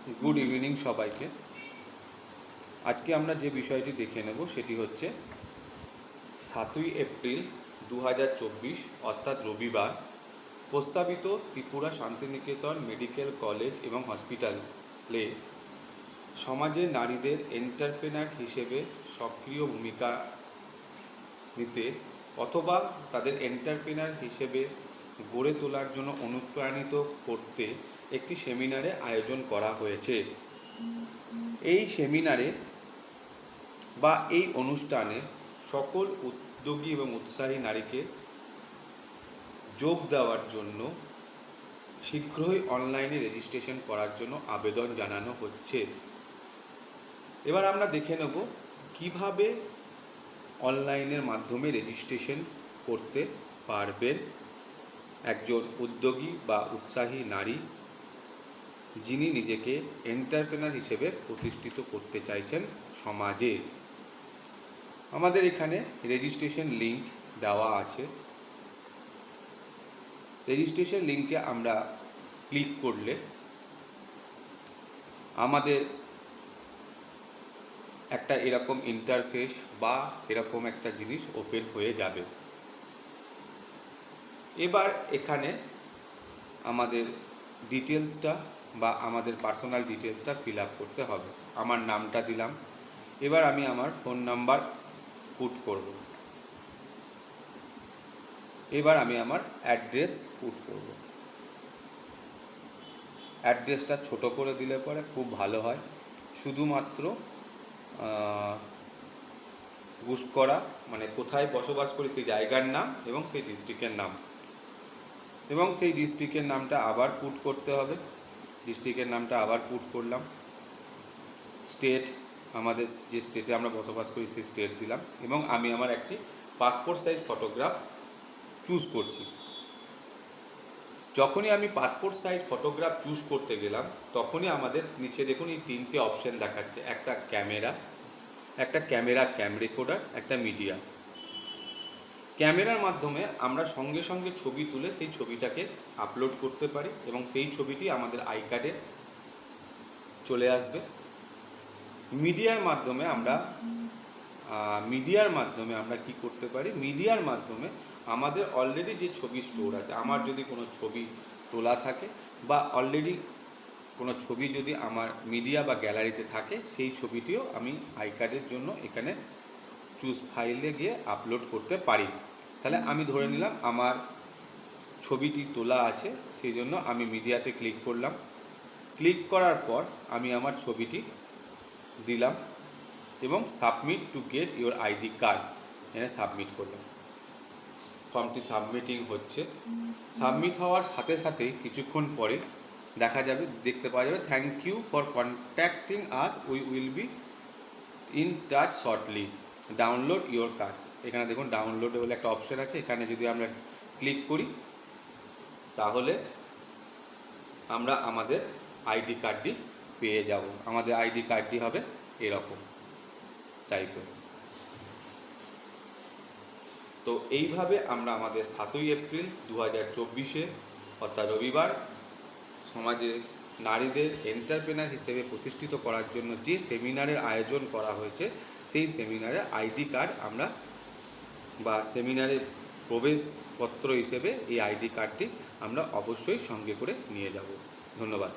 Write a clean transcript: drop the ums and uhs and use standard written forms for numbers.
Good evening সবাইকে। আজকে আমরা যে বিষয়টি দেখে নেব সেটি হচ্ছে 7ই এপ্রিল 2024 অর্থাৎ রবিবার প্রস্তাবিত ত্রিপুরা শান্তিনিকেতন মেডিকেল কলেজ এবং হসপিটালে সমাজে নারীদের এন্টারপ্রেনার হিসেবে সক্রিয় ভূমিকা নিতে অথবা তাদের এন্টারপ্রেনার হিসেবে গড়ে তোলার জন্য অনুপ্রাণিত করতে একটি সেমিনারে আয়োজন করা হয়েছে। এই সেমিনারে বা এই অনুষ্ঠানে সকল উদ্যোগী এবং উৎসাহী নারীকে যোগ দেওয়ার জন্য শীঘ্রই অনলাইনে রেজিস্ট্রেশন করার জন্য আবেদন জানানো হচ্ছে। এবার আমরা দেখে নেব কিভাবে অনলাইনের মাধ্যমে রেজিস্ট্রেশন করতে পারবেন একজন উদ্যোগী বা উৎসাহী নারী যিনি নিজেকে এন্টারপ্রেনার হিসেবে প্রতিষ্ঠিত করতে চাইছেন সমাজে। আমাদের এখানে রেজিস্ট্রেশন লিঙ্ক দেওয়া আছে। রেজিস্ট্রেশন লিঙ্কে আমরা ক্লিক করলে আমাদের একটা এরকম ইন্টারফেস বা এরকম একটা জিনিস ওপেন হয়ে যাবে। এবার এখানে আমাদের ডিটেলসটা বা আমাদের পার্সোনাল ডিটেলসটা ফিল আপ করতে হবে। আমার নামটা দিলাম। এবার আমি আমার ফোন নাম্বার পুট করব। এবার আমি আমার অ্যাড্রেস পুট করব। অ্যাড্রেসটা ছোট করে দিলে পরে খুব ভালো হয়। শুধুমাত্র গুসকরা মানে কোথায় বসবাস করি সেই জায়গার নাম এবং সেই ডিস্ট্রিক্টের নাম এবং সেই ডিস্ট্রিক্টের নামটা আবার পুট করতে হবে। ডিস্ট্রিক্টের নামটা আবার পুট করলাম। স্টেট, আমাদের যে স্টেটে আমরা বসবাস করি সেই স্টেট দিলাম এবং আমি আমার একটি পাসপোর্ট সাইজ ফটোগ্রাফ চুজ করছি। যখনই আমি পাসপোর্ট সাইজ ফটোগ্রাফ চুজ করতে গেলাম তখনই আমাদের নিচে দেখুন এই তিনটে অপশান দেখাচ্ছে, একটা ক্যামেরা ক্যাম রেকর্ডার, একটা মিডিয়া। ক্যামেরার মাধ্যমে আমরা সঙ্গে সঙ্গে ছবি তুলে সেই ছবিটাকে আপলোড করতে পারি এবং সেই ছবিটি আমাদের আই কার্ডে চলে আসবে। মিডিয়ার মাধ্যমে আমরা কি করতে পারি, মিডিয়ার মাধ্যমে আমাদের অলরেডি যে ছবি স্টোর আছে, আমার যদি কোনো ছবি তোলা থাকে বা অলরেডি কোনো ছবি যদি আমার মিডিয়া বা গ্যালারিতে থাকে সেই ছবিটিও আমি আই কার্ডের জন্য এখানে চুজ ফাইলে গিয়ে আপলোড করতে পারি। তাহলে আমি ধরে নিলাম আমার ছবিটি তোলা আছে, সেই জন্য আমি মিডিয়াতে ক্লিক করলাম। ক্লিক করার পর আমি আমার ছবিটি দিলাম এবং submit to get your ID card এখানে সাবমিট করলাম। ফর্মটি সাবমিটিং হচ্ছে। সাবমিট হওয়ার সাথে সাথেই কিছুক্ষণ পরে দেখতে পাওয়া যাবে thank you for contacting us, we will be in touch shortly, download your card. এখানে দেখুন ডাউনলোড বলে একটা অপশান আছে, এখানে যদি আমরা ক্লিক করি তাহলে আমরা আমাদের আইডি কার্ডটি পেয়ে যাব। আমাদের আইডি কার্ডটি হবে এরকম টাইপের। তো এইভাবে আমরা আমাদের 7ই এপ্রিল 2024 অর্থাৎ রবিবার সমাজে নারীদের এন্টারপ্রেনার হিসেবে প্রতিষ্ঠিত করার জন্য যে সেমিনারের আয়োজন করা হয়েছে সেই সেমিনারে আইডি কার্ড আমরা বা সেমিনারে প্রবেশপত্র হিসেবে এই আইডি কার্ডটি আমরা অবশ্যই সঙ্গে করে নিয়ে যাব। ধন্যবাদ।